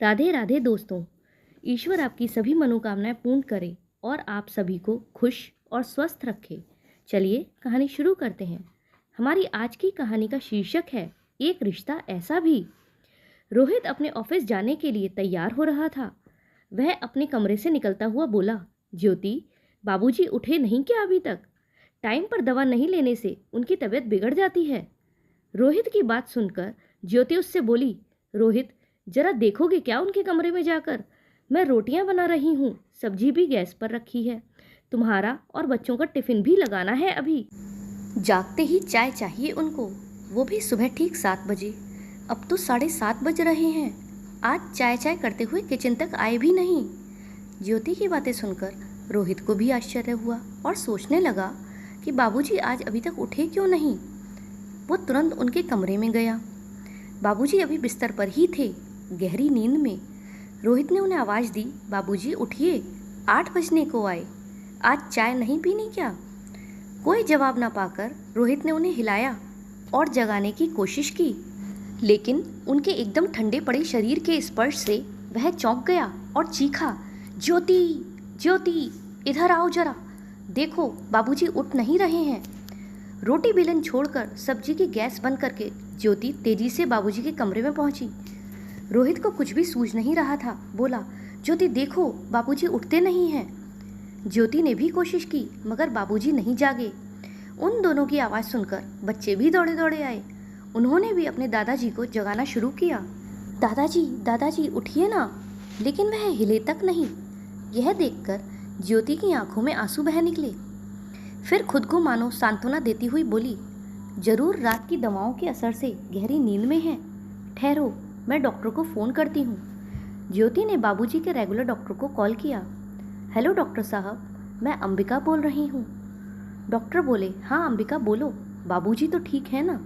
राधे राधे दोस्तों। ईश्वर आपकी सभी मनोकामनाएं पूर्ण करे और आप सभी को खुश और स्वस्थ रखे। चलिए कहानी शुरू करते हैं। हमारी आज की कहानी का शीर्षक है एक रिश्ता ऐसा भी। रोहित अपने ऑफिस जाने के लिए तैयार हो रहा था। वह अपने कमरे से निकलता हुआ बोला, ज्योति, बाबूजी उठे नहीं क्या अभी तक? टाइम पर दवा नहीं लेने से उनकी तबीयत बिगड़ जाती है। रोहित की बात सुनकर ज्योति उससे बोली, रोहित, जरा देखोगे क्या उनके कमरे में जाकर? मैं रोटियां बना रही हूँ, सब्जी भी गैस पर रखी है। तुम्हारा और बच्चों का टिफिन भी लगाना है अभी। जागते ही चाय चाहिए उनको, वो भी सुबह ठीक 7 बजे। अब तो 7:30 बज रहे हैं। आज चाय चाय करते हुए किचन तक आए भी नहीं। ज्योति की बातें सुनकर रोहित को भी आश्चर्य हुआ और सोचने लगा कि बाबूजी आज अभी तक उठे क्यों नहीं। वो तुरंत उनके कमरे में गया। बाबूजी अभी बिस्तर पर ही थे, गहरी नींद में। रोहित ने उन्हें आवाज़ दी, बाबूजी उठिए, 8 बजने को आए। आज चाय नहीं पीनी क्या? कोई जवाब ना पाकर रोहित ने उन्हें हिलाया और जगाने की कोशिश की, लेकिन उनके एकदम ठंडे पड़े शरीर के स्पर्श से वह चौंक गया और चीखा, ज्योति, ज्योति, इधर आओ जरा, देखो बाबूजी उठ नहीं रहे हैं। रोटी बेलन छोड़कर सब्जी की गैस बंद करके ज्योति तेजी से बाबूजी के कमरे में पहुंची। रोहित को कुछ भी सूझ नहीं रहा था। बोला, ज्योति देखो, बाबूजी उठते नहीं हैं। ज्योति ने भी कोशिश की मगर बाबूजी नहीं जागे। उन दोनों की आवाज़ सुनकर बच्चे भी दौड़े दौड़े आए। उन्होंने भी अपने दादाजी को जगाना शुरू किया। दादाजी, दादाजी उठिए ना। लेकिन वह हिले तक नहीं। यह देखकर ज्योति की आंखों में आंसू बह निकले। फिर खुद को मानो सांत्वना देती हुई बोली, जरूर रात की दवाओं के असर से गहरी नींद में है। ठहरो, मैं डॉक्टर को फ़ोन करती हूँ। ज्योति ने बाबूजी के रेगुलर डॉक्टर को कॉल किया। हेलो डॉक्टर साहब, मैं अंबिका बोल रही हूँ। डॉक्टर बोले, हाँ अंबिका बोलो, बाबूजी तो ठीक है ना?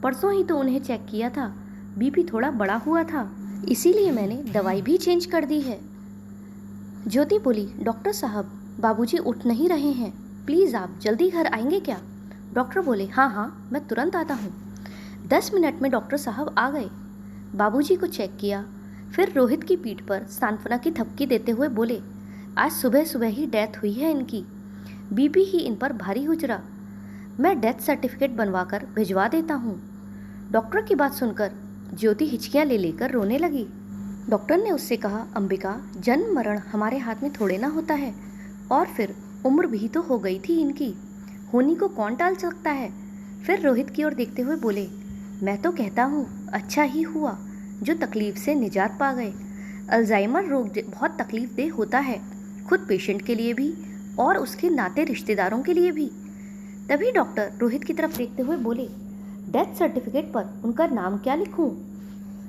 परसों ही तो उन्हें चेक किया था, बीपी थोड़ा बढ़ा हुआ था, इसीलिए मैंने दवाई भी चेंज कर दी है। ज्योति बोली, डॉक्टर साहब, बाबूजी उठ नहीं रहे हैं, प्लीज़ आप जल्दी घर आएंगे क्या? डॉक्टर बोले, हाँ हाँ, मैं तुरंत आता हूँ। 10 मिनट में डॉक्टर साहब आ गए। बाबूजी को चेक किया, फिर रोहित की पीठ पर सांत्वना की थपकी देते हुए बोले, आज सुबह सुबह ही डेथ हुई है इनकी, बीपी ही इन पर भारी गुजरा। मैं डेथ सर्टिफिकेट बनवाकर भिजवा देता हूँ। डॉक्टर की बात सुनकर ज्योति हिचकियाँ ले लेकर रोने लगी। डॉक्टर ने उससे कहा, अंबिका, जन्म मरण हमारे हाथ में थोड़े ना होता है, और फिर उम्र भी तो हो गई थी इनकी, होनी को कौन टाल सकता है। फिर रोहित की ओर देखते हुए बोले, मैं तो कहता हूँ अच्छा ही हुआ जो तकलीफ से निजात पा गए। अल्जाइमर रोग बहुत तकलीफदेह होता है, खुद पेशेंट के लिए भी और उसके नाते रिश्तेदारों के लिए भी। तभी डॉक्टर रोहित की तरफ देखते हुए बोले, डेथ सर्टिफिकेट पर उनका नाम क्या लिखूं?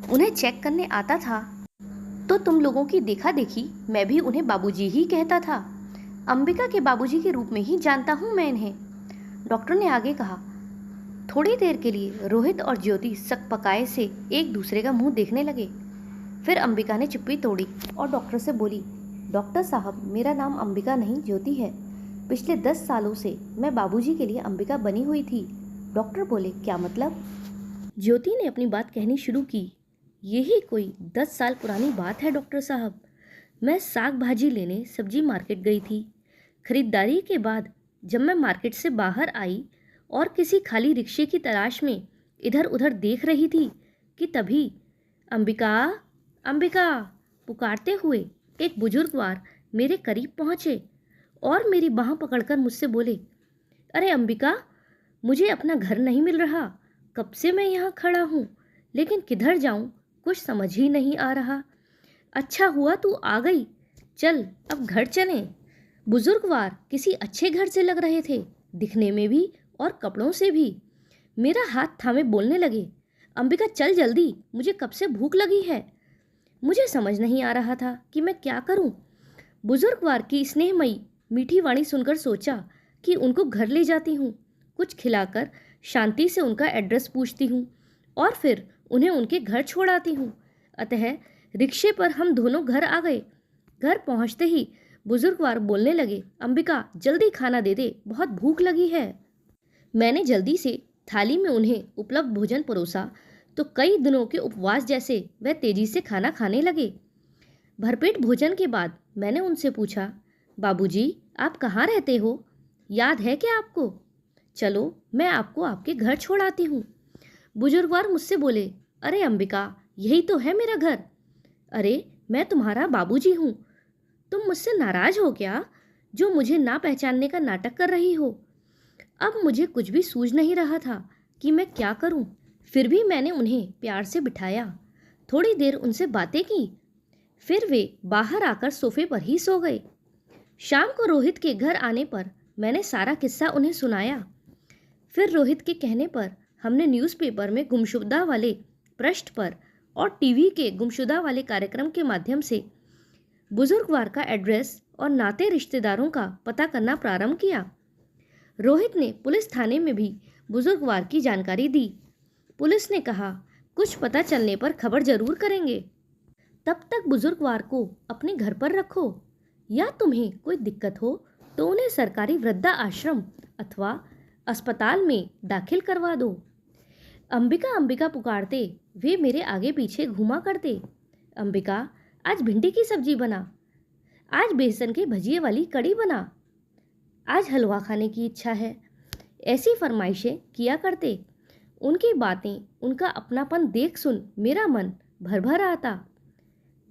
उन्हें चेक करने आता था तो तुम लोगों की देखा देखी मैं भी उन्हें बाबूजी ही कहता था। अंबिका के बाबूजी के रूप में ही जानता हूँ मैं इन्हें। डॉक्टर ने आगे कहा। थोड़ी देर के लिए रोहित और ज्योति सकपकाए से एक दूसरे का मुंह देखने लगे। फिर अंबिका ने चुप्पी तोड़ी और डॉक्टर से बोली, डॉक्टर साहब, मेरा नाम अंबिका नहीं ज्योति है। पिछले 10 सालों से मैं बाबूजी के लिए अंबिका बनी हुई थी। डॉक्टर बोले, क्या मतलब? ज्योति ने अपनी बात कहनी शुरू की। यही कोई 10 साल पुरानी बात है डॉक्टर साहब। मैं साग भाजी लेने सब्जी मार्केट गई थी। खरीदारी के बाद जब मैं मार्केट से बाहर आई और किसी खाली रिक्शे की तलाश में इधर उधर देख रही थी कि तभी अंबिका, अंबिका पुकारते हुए एक बुजुर्गवार मेरे करीब पहुँचे और मेरी बाह पकड़कर मुझसे बोले, अरे अंबिका, मुझे अपना घर नहीं मिल रहा। कब से मैं यहाँ खड़ा हूँ, लेकिन किधर जाऊँ कुछ समझ ही नहीं आ रहा। अच्छा हुआ तू आ गई, चल अब घर चलें। बुजुर्गवार किसी अच्छे घर से लग रहे थे, दिखने में भी और कपड़ों से भी। मेरा हाथ थामे बोलने लगे, अंबिका चल जल्दी, मुझे कब से भूख लगी है। मुझे समझ नहीं आ रहा था कि मैं क्या करूं। बुजुर्गवार की स्नेहमयी मीठी वाणी सुनकर सोचा कि उनको घर ले जाती हूँ, कुछ खिलाकर शांति से उनका एड्रेस पूछती हूँ और फिर उन्हें उनके घर छोड़ आती हूँ। अतः रिक्शे पर हम दोनों घर आ गए। घर पहुँचते ही बुजुर्गवार बोलने लगे, अंबिका जल्दी खाना दे दे, बहुत भूख लगी है। मैंने जल्दी से थाली में उन्हें उपलब्ध भोजन परोसा तो कई दिनों के उपवास जैसे वह तेजी से खाना खाने लगे। भरपेट भोजन के बाद मैंने उनसे पूछा, बाबूजी, आप कहाँ रहते हो? याद है क्या आपको? चलो मैं आपको आपके घर छोड़ आती हूँ। बुजुर्गवार मुझसे बोले, अरे अंबिका, यही तो है मेरा घर। अरे मैं तुम्हारा बाबूजी हूँ। तुम मुझसे नाराज हो क्या, जो मुझे ना पहचानने का नाटक कर रही हो? अब मुझे कुछ भी सूझ नहीं रहा था कि मैं क्या करूं। फिर भी मैंने उन्हें प्यार से बिठाया, थोड़ी देर उनसे बातें की, फिर वे बाहर आकर सोफे पर ही सो गए। शाम को रोहित के घर आने पर मैंने सारा किस्सा उन्हें सुनाया। फिर रोहित के कहने पर हमने न्यूज़पेपर में गुमशुदा वाले पृष्ठ पर और टीवी के गुमशुदा वाले कार्यक्रम के माध्यम से बुजुर्गवार का एड्रेस और नाते रिश्तेदारों का पता करना प्रारंभ किया। रोहित ने पुलिस थाने में भी बुजुर्गवार की जानकारी दी। पुलिस ने कहा, कुछ पता चलने पर खबर जरूर करेंगे। तब तक बुजुर्गवार को अपने घर पर रखो, या तुम्हें कोई दिक्कत हो तो उन्हें सरकारी वृद्धा आश्रम अथवा अस्पताल में दाखिल करवा दो। अंबिका अंबिका पुकारते वे मेरे आगे पीछे घूमा करते। अंबिका, आज भिंडी की सब्जी बना, आज बेसन के भजिए वाली कड़ी बना, आज हलवा खाने की इच्छा है। ऐसी फरमाइशें किया करते। उनकी बातें, उनका अपनापन देख सुन मेरा मन भर भर आता।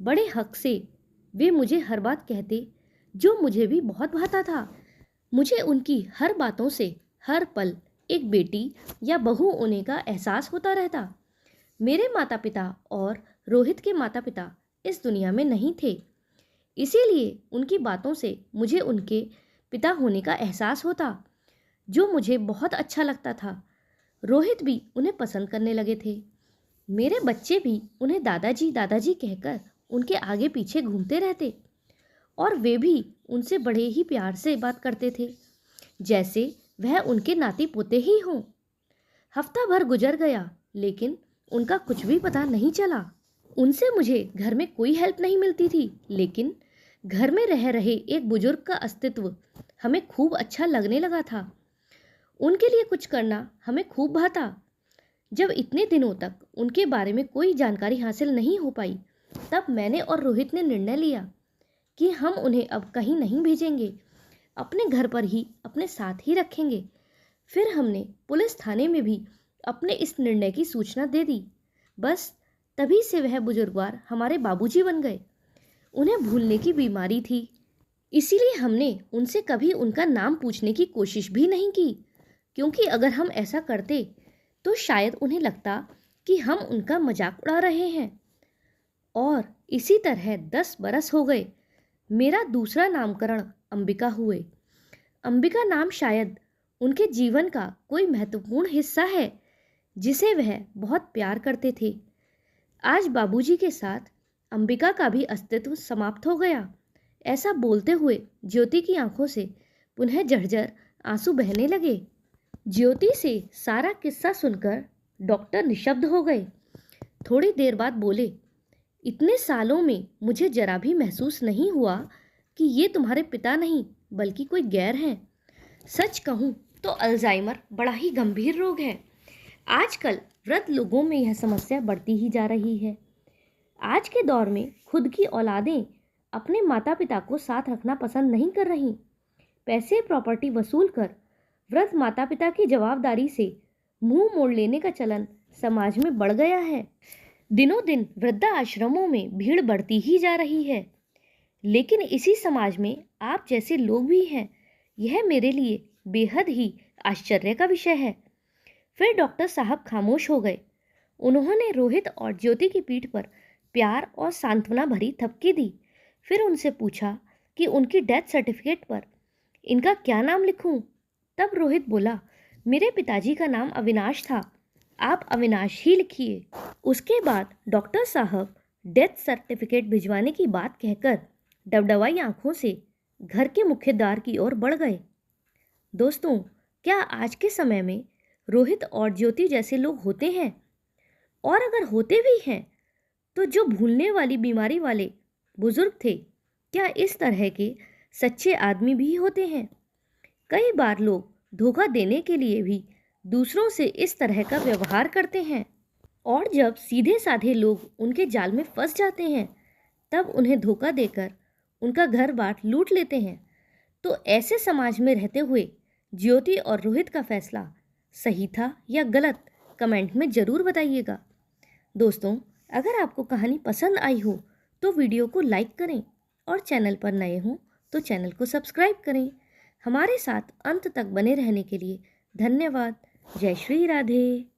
बड़े हक से वे मुझे हर बात कहते, जो मुझे भी बहुत भाता था। मुझे उनकी हर बातों से हर पल एक बेटी या बहू होने का एहसास होता रहता। मेरे माता पिता और रोहित के माता पिता इस दुनिया में नहीं थे, इसीलिए उनकी बातों से मुझे उनके पिता होने का एहसास होता, जो मुझे बहुत अच्छा लगता था। रोहित भी उन्हें पसंद करने लगे थे। मेरे बच्चे भी उन्हें दादाजी दादाजी कहकर उनके आगे पीछे घूमते रहते, और वे भी उनसे बड़े ही प्यार से बात करते थे, जैसे वह उनके नाती पोते ही हों। हफ्ता भर गुजर गया, लेकिन उनका कुछ भी पता नहीं चला। उनसे मुझे घर में कोई हेल्प नहीं मिलती थी, लेकिन घर में रह रहे एक बुजुर्ग का अस्तित्व हमें खूब अच्छा लगने लगा था। उनके लिए कुछ करना हमें खूब भाता। जब इतने दिनों तक उनके बारे में कोई जानकारी हासिल नहीं हो पाई, तब मैंने और रोहित ने निर्णय लिया कि हम उन्हें अब कहीं नहीं भेजेंगे, अपने घर पर ही अपने साथ ही रखेंगे। फिर हमने पुलिस थाने में भी अपने इस निर्णय की सूचना दे दी। बस तभी से वह बुजुर्गवार हमारे बाबूजी बन गए। उन्हें भूलने की बीमारी थी, इसीलिए हमने उनसे कभी उनका नाम पूछने की कोशिश भी नहीं की, क्योंकि अगर हम ऐसा करते तो शायद उन्हें लगता कि हम उनका मजाक उड़ा रहे हैं। और इसी तरह 10 बरस हो गए। मेरा दूसरा नामकरण अंबिका हुए। अंबिका नाम शायद उनके जीवन का कोई महत्वपूर्ण हिस्सा है, जिसे वह बहुत प्यार करते थे। आज बाबूजी के साथ अंबिका का भी अस्तित्व समाप्त हो गया। ऐसा बोलते हुए ज्योति की आंखों से पुनः झरझर आंसू बहने लगे। ज्योति से सारा किस्सा सुनकर डॉक्टर निशब्द हो गए। थोड़ी देर बाद बोले, इतने सालों में मुझे जरा भी महसूस नहीं हुआ कि ये तुम्हारे पिता नहीं बल्कि कोई गैर हैं। सच कहूँ तो अल्जाइमर बड़ा ही गंभीर रोग है। आजकल वृद्ध लोगों में यह समस्या बढ़ती ही जा रही है। आज के दौर में खुद की औलादें अपने माता पिता को साथ रखना पसंद नहीं कर रहीं। पैसे प्रॉपर्टी वसूल कर वृद्ध माता पिता की जवाबदारी से मुंह मोड़ लेने का चलन समाज में बढ़ गया है। दिनों दिन वृद्धा आश्रमों में भीड़ बढ़ती ही जा रही है, लेकिन इसी समाज में आप जैसे लोग भी हैं, यह मेरे लिए बेहद ही आश्चर्य का विषय है। फिर डॉक्टर साहब खामोश हो गए। उन्होंने रोहित और ज्योति की पीठ पर प्यार और सांत्वना भरी थपकी दी। फिर उनसे पूछा कि उनकी डेथ सर्टिफिकेट पर इनका क्या नाम लिखूं? तब रोहित बोला, मेरे पिताजी का नाम अविनाश था, आप अविनाश ही लिखिए। उसके बाद डॉक्टर साहब डेथ सर्टिफिकेट भिजवाने की बात कहकर डबडबाई आंखों से घर के मुख्य द्वार की ओर बढ़ गए। दोस्तों, क्या आज के समय में रोहित और ज्योति जैसे लोग होते हैं? और अगर होते भी हैं तो जो भूलने वाली बीमारी वाले बुजुर्ग थे, क्या इस तरह के सच्चे आदमी भी होते हैं? कई बार लोग धोखा देने के लिए भी दूसरों से इस तरह का व्यवहार करते हैं। और जब सीधे साधे लोग उनके जाल में फंस जाते हैं तब उन्हें धोखा देकर उनका घर बार लूट लेते हैं। तो ऐसे समाज में रहते हुए ज्योति और रोहित का फैसला सही था या गलत, कमेंट में ज़रूर बताइएगा। दोस्तों, अगर आपको कहानी पसंद आई हो तो वीडियो को लाइक करें और चैनल पर नए हों तो चैनल को सब्सक्राइब करें। हमारे साथ अंत तक बने रहने के लिए धन्यवाद। जय श्री राधे।